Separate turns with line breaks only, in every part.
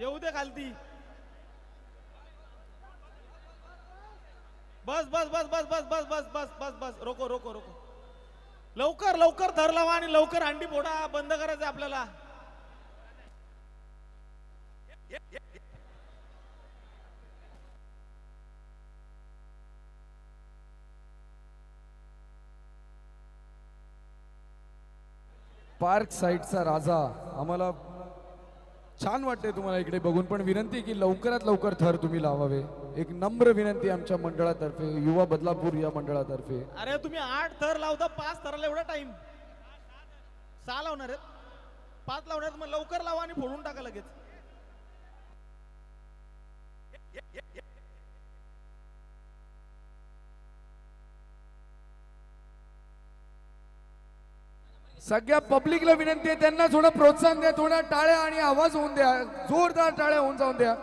येऊ दे खालती. बस बस बस बस बस बस बस बस बस बस रोको रोको रोको. लवकर लवकर धर लावा आणि लवकर अंडी फोडा. बंद करायचं आपल्याला.
पार्क साइडचा राजा. आम्हाला छान वाटते तुम्हाला इकडे बघून, पण विनंती की लवकरात लवकर थर तुम्ही लावावे. एक नम्र विनंती आमच्या मंडळातर्फे, युवा बदलापूर या मंडळातर्फे.
अरे तुम्ही 8 थर लावता, 5 थराला एवढा टाइम. 6 लावणार आहेत, 5 लावणार आहेत. मग लवकर लावा आणि फोडून टाका लगेच.
सगळ्या पब्लिकला विनंती आहे, त्यांना थोडं प्रोत्साहन द्या, थोडा टाळ्या आणि आवाज होऊन द्या, जोरदार टाळ्या होऊन जाऊन द्या.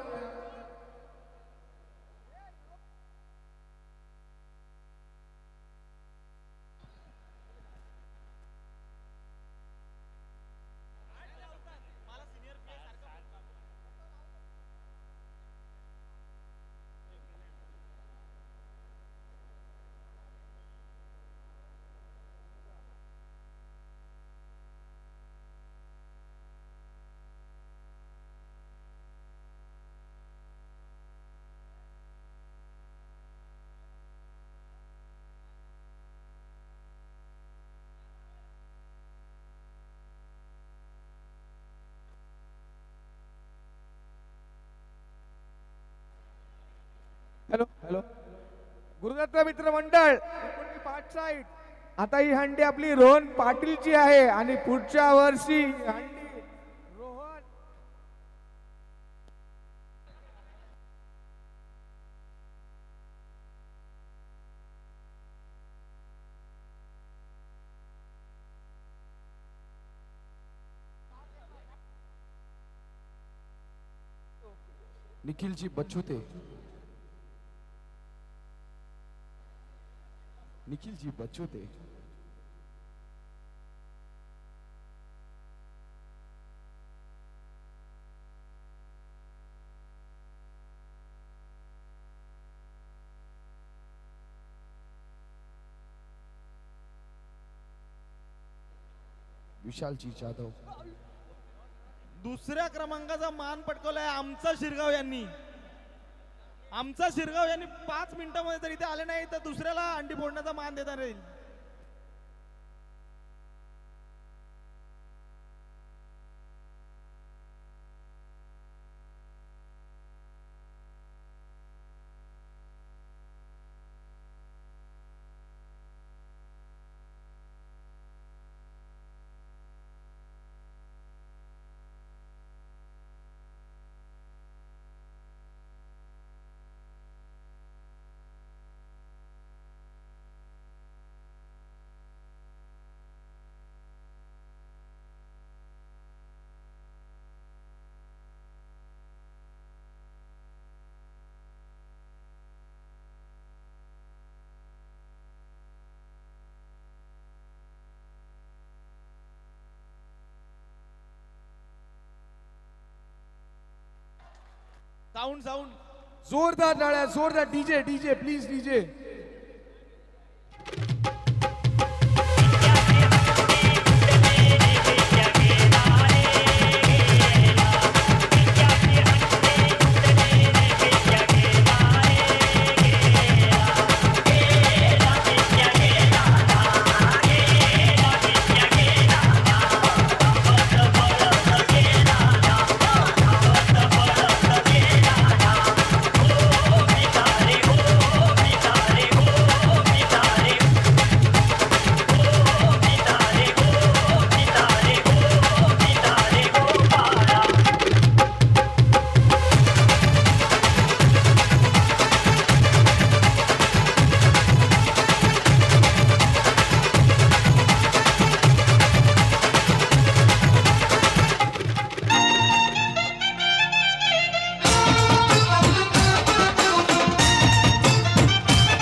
हॅलो हॅलो, गुरुदत्त मित्र मंडळ पाठ साईड. आता ही हंडी आपली रोहन पाटीलची आहे आणि पुढच्या वर्षी हंडी रोहन
निखिलजी बच्छुते. निखिलजी बच्छुते. विशालजी जाधव.
दुसऱ्या क्रमांकाचा मान पटकवलाय आमचा शिरगाव यांनी. आमचा शिरगाव यांनी 5 मिनिटांमध्ये जर इथे आले नाही तर दुसऱ्याला अंडी फोडण्याचा मान देणार राहील. साऊंड साऊंड
जोरदार टाळ्या, जोरदार. DJ DJ please DJ.